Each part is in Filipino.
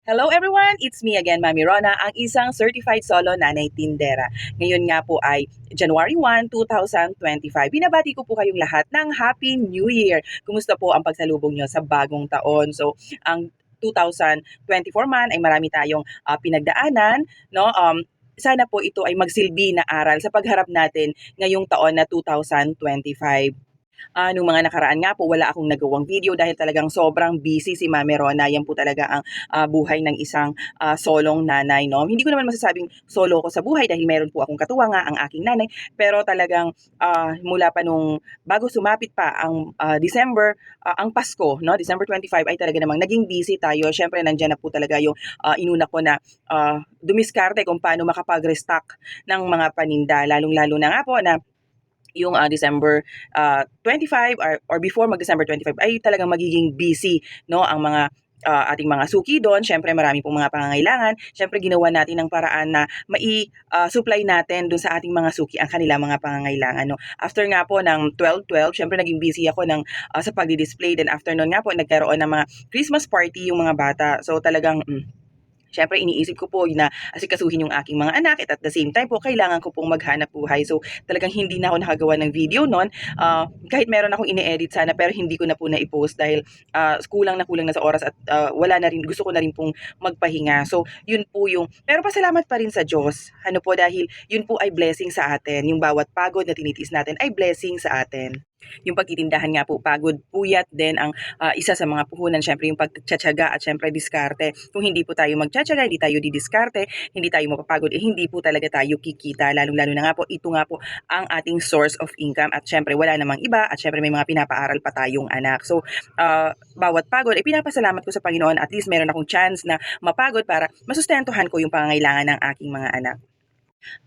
Hello everyone! It's me again, Mami Rona, ang isang certified solo nanay tindera. Ngayon nga po ay January 1, 2025. Binabati ko po kayong lahat ng Happy New Year! Kumusta po ang pagsalubong nyo sa bagong taon? So, ang 2024 man ay marami tayong pinagdaanan, no? Sana po ito ay magsilbi na aral sa pagharap natin ngayong taon na 2025. Nung mga nakaraan nga po, wala akong nagawang video dahil talagang sobrang busy si Mami Rona. Yan po talaga ang buhay ng isang solong nanay, no? Hindi ko naman masasabing solo ko sa buhay dahil meron po akong katuwa nga, ang aking nanay. Pero talagang mula pa nung bago sumapit pa ang December, ang Pasko, no? December 25 ay talaga namang naging busy tayo. Syempre, nandiyan na po talaga yung inuna ko na dumiskarte kung paano makapag-restock ng mga paninda. Lalong-lalo na nga po na yung December 25 or before mag-December 25 ay talagang magiging busy, no, ang mga ating mga suki doon. Syempre marami pong mga pangangailangan. Syempre ginawa natin ng paraan na supply natin doon sa ating mga suki ang kanila mga pangangailangan, no. After nga po ng 12-12, syempre naging busy ako sa pagdi-display. Then after noon nga po nagkaroon ng mga Christmas party yung mga bata. So talagang Siyempre iniisip ko po na asikasuhin yung aking mga anak at the same time po kailangan ko pong maghanap buhay. So talagang hindi na ako nakagawa ng video noon. Kahit meron akong ini-edit sana pero hindi ko na po na-i-post dahil kulang na sa oras at wala na rin, gusto ko na rin pong magpahinga. So yun po yung, pero pasalamat pa rin sa Diyos. Ano po, dahil yun po ay blessing sa atin. Yung bawat pagod na tinitiis natin ay blessing sa atin. Yung pagtitindahan nga po, pagod, puyat din ang isa sa mga puhunan. Syempre yung pagtsatsaga at syempre diskarte. Kung hindi po tayo magtsatsaga, hindi tayo didiskarte, hindi tayo mapapagod, hindi po talaga tayo kikita. Lalong-lalo na nga po, ito nga po ang ating source of income. At syempre wala namang iba at syempre may mga pinapaaral pa tayong anak. So, bawat pagod, pinapasalamat ko sa Panginoon. At least meron akong chance na mapagod para masustentuhan ko yung pangangailangan ng aking mga anak.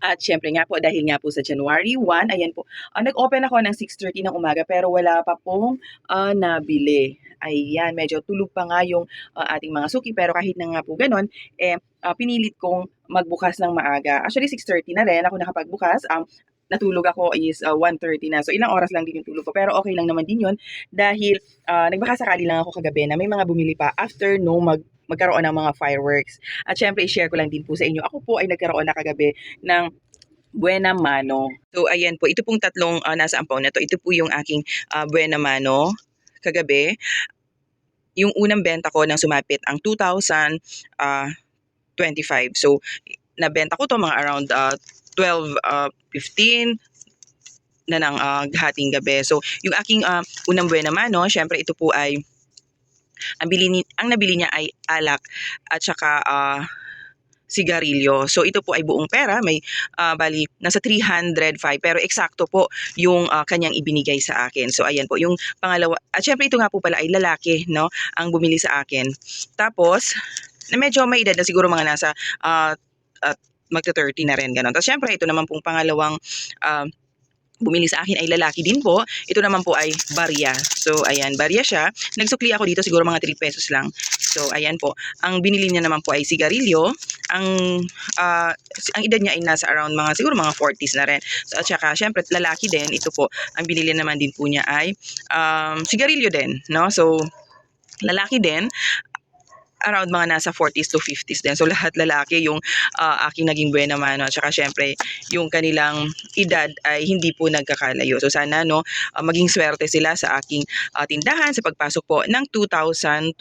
At syempre nga po, dahil nga po sa January 1, ayan po, nag-open ako ng 6:30 ng umaga pero wala pa pong nabili. Ayan, medyo tulog pa nga yung ating mga suki pero kahit na nga po ganun, pinilit kong magbukas ng maaga. Actually, 6:30 na rin ako nakapagbukas. Natulog ako is 1:30 na. So, ilang oras lang din yung tulog ko. Pero okay lang naman din yun dahil nagbakasakali lang ako kagabi na may mga bumili pa after no magkaroon ng mga fireworks. At syempre, i-share ko lang din po sa inyo. Ako po ay nagkaroon na kagabi ng Buena Mano. So ayan po, ito pong tatlong nasa ampaw na to. Ito po yung aking Buena Mano kagabi. Yung unang benta ko nang sumapit ang 2025. So nabenta ko to mga around 12:15 na ng hating gabi. So yung aking unang Buena Mano, syempre ito po ay ang nabili niya ay alak at saka sigarilyo. So ito po ay buong pera, may bali nasa 305 pero eksakto po yung kanyang ibinigay sa akin. So ayan po yung pangalawa. At syempre ito nga po pala ay lalaki, no, ang bumili sa akin. Tapos na medyo may edad na siguro mga nasa magta-30 na rin ganon. Tapos syempre ito naman pong pangalawang bumili sa akin ay lalaki din po. Ito naman po ay barya. So, ayan, barya siya. Nagsukli ako dito siguro mga 3 pesos lang. So, ayan po. Ang binili niya naman po ay sigarilyo. Ang edad niya ay nasa around mga siguro mga 40s na rin. So, at saka, syempre, lalaki din. Ito po, ang binili naman din po niya ay sigarilyo din. No? So, lalaki din around mga nasa 40s to 50s din. So lahat lalaki yung aking naging buena mano. At saka syempre yung kanilang edad ay hindi po nagkakalayo. So sana no maging swerte sila sa aking tindahan sa pagpasok po ng 2025.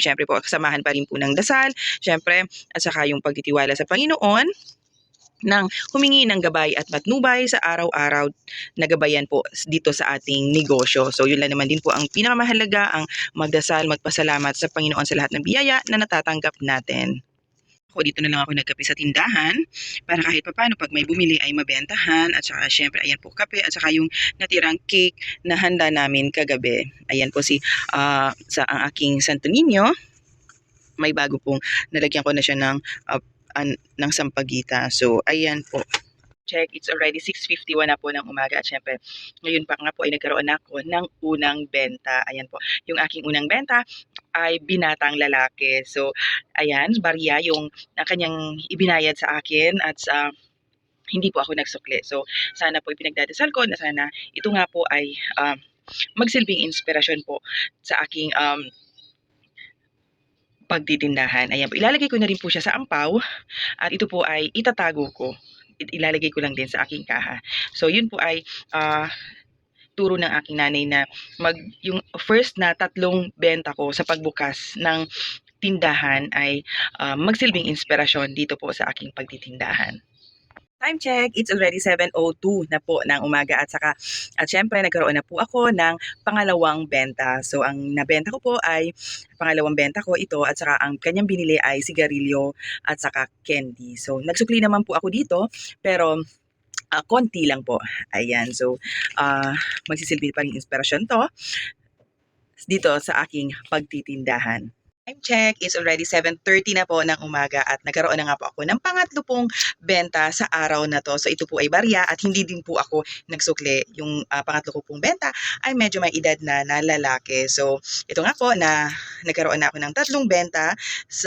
Syempre po kasamahan pa rin po ng dasal. Syempre at saka yung pagtitiwala sa Panginoon nang humingi ng gabay at patnubay sa araw-araw na gabayan po dito sa ating negosyo. So yun lang naman din po ang pinakamahalaga, ang magdasal, magpasalamat sa Panginoon sa lahat ng biyaya na natatanggap natin. Ako dito na lang ako nagkape sa tindahan para kahit papaano pag may bumili ay mabentahan. At saka syempre ayan po kape at saka yung natirang cake na handa namin kagabi. Ayan po sa ang aking Santo Niño. May bago pong nalagyan ko na siya ng sampagita. So, ayan po. Check, it's already 6:51 na po ng umaga at syempre, ngayon pa nga po ay nagkaroon ako ng unang benta. Ayan po, yung aking unang benta ay binatang lalaki. So, ayan, barya yung kanyang ibinayad sa akin at hindi po ako nagsukli. So, sana po ipinagdadasal ko na sana ito nga po ay magsilbing inspirasyon po sa aking pagtitindahan. Ayan po, ilalagay ko na rin po siya sa ampaw at ito po ay itatago ko. Ilalagay ko lang din sa aking kaha. So yun po ay turo ng aking nanay na yung first na 3 benta ko sa pagbukas ng tindahan ay magsilbing inspirasyon dito po sa aking pagtitindahan. Time check, it's already 7:02 na po ng umaga at syempre nagkaroon na po ako ng pangalawang benta. So ang nabenta ko po ay pangalawang benta ko ito at saka ang kanyang binili ay sigarilyo at saka candy. So nagsukli naman po ako dito pero konti lang po. Ayan, so magsisilbi pa rin inspirasyon to dito sa aking pagtitindahan. Time check is already 7:30 na po ng umaga at nagkaroon na nga po ako ng pangatlo pong benta sa araw na to. So ito po ay barya at hindi din po ako nagsukli. Yung pangatlo ko pong benta ay medyo may edad na lalaki. So ito nga po na nagkaroon na ako ng 3 benta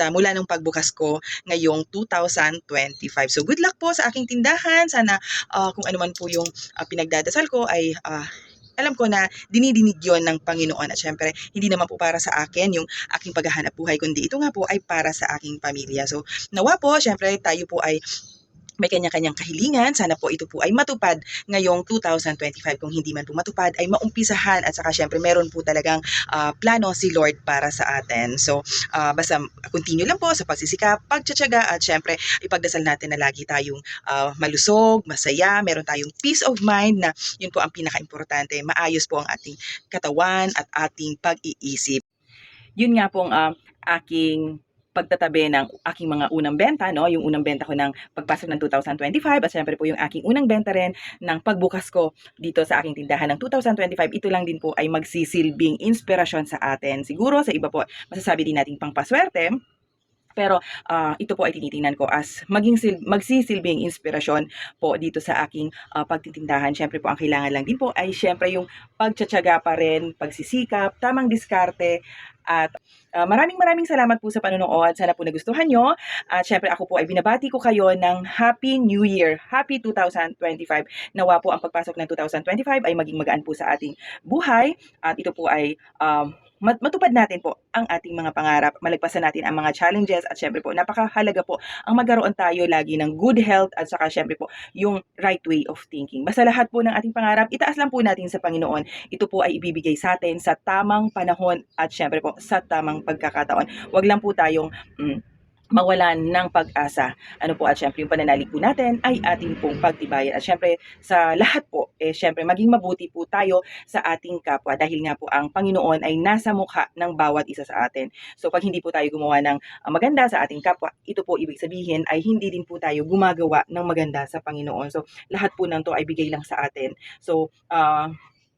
mula nung pagbukas ko ngayong 2025. So good luck po sa aking tindahan. Sana kung ano man po yung pinagdadasal ko ay alam ko na dinidinig yon ng Panginoon at syempre hindi naman po para sa akin yung aking paghahanap buhay kundi ito nga po ay para sa aking pamilya. So nawa po syempre tayo po ay may kanya-kanyang kahilingan. Sana po ito po ay matupad ngayong 2025. Kung hindi man po matupad ay maumpisahan at saka syempre meron po talagang plano si Lord para sa atin. So basta continue lang po sa pagsisikap, pagtsatsaga at syempre ipagdasal natin na lagi tayong malusog, masaya, meron tayong peace of mind na yun po ang pinaka-importante. Maayos po ang ating katawan at ating pag-iisip. Yun nga pong aking pagtatabi ng aking mga unang benta, no? Yung unang benta ko ng pagpasok ng 2025 at syempre po yung aking unang benta rin ng pagbukas ko dito sa aking tindahan ng 2025. Ito lang din po ay magsisilbing inspirasyon sa atin. Siguro sa iba po, masasabi din natin pangpaswerte. Pero ito po ay tinitingnan ko as magsisilbing inspirasyon po dito sa aking pagtitindahan. Syempre po ang kailangan lang din po ay syempre yung pagtsatsaga pa rin, pagsisikap, tamang diskarte at maraming salamat po sa panonood. Sana po nagustuhan nyo. At syempre ako po ay binabati ko kayo ng Happy New Year. Happy 2025. Nawa po ang pagpasok ng 2025 ay maging magaan po sa ating buhay. At ito po ay matupad natin po ang ating mga pangarap, malagpasan natin ang mga challenges at syempre po napakahalaga po ang magkaroon tayo lagi ng good health at saka syempre po yung right way of thinking. Basta lahat po ng ating pangarap, itaas lang po natin sa Panginoon. Ito po ay ibibigay sa atin sa tamang panahon at syempre po sa tamang pagkakataon. Huwag lang po tayong mawalan ng pag-asa. Ano po at syempre yung pananalig po natin ay ating pong pagtibayan. At syempre sa lahat po, syempre maging mabuti po tayo sa ating kapwa dahil nga po ang Panginoon ay nasa mukha ng bawat isa sa atin. So pag hindi po tayo gumawa ng maganda sa ating kapwa, ito po ibig sabihin ay hindi din po tayo gumagawa ng maganda sa Panginoon. So lahat po ng to ay bigay lang sa atin. So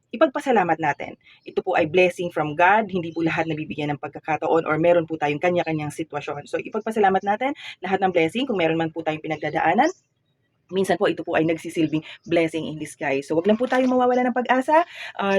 ipagpasalamat natin. Ito po ay blessing from God. Hindi po lahat nabibigyan ng pagkakataon or meron po tayong kanya-kanyang sitwasyon. So ipagpasalamat natin lahat ng blessing kung meron man po tayong pinagdadaanan. Minsan po ito po ay nagsisilbing blessing in disguise. So wag lang po tayo mawawala ng pag-asa.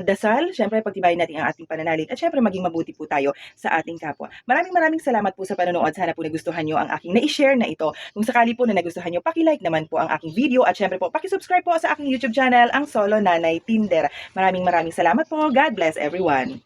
Dasal, syempre pagtibayin natin ang ating pananalig at syempre maging mabuti po tayo sa ating kapwa. Maraming salamat po sa panonood. Sana po nagustuhan nyo ang aking na-share na ito. Kung sakali po na nagustuhan nyo, paki-like naman po ang aking video at syempre po paki-subscribe po sa aking YouTube channel, ang Solo Nanay Tindera. Maraming salamat po. God bless everyone.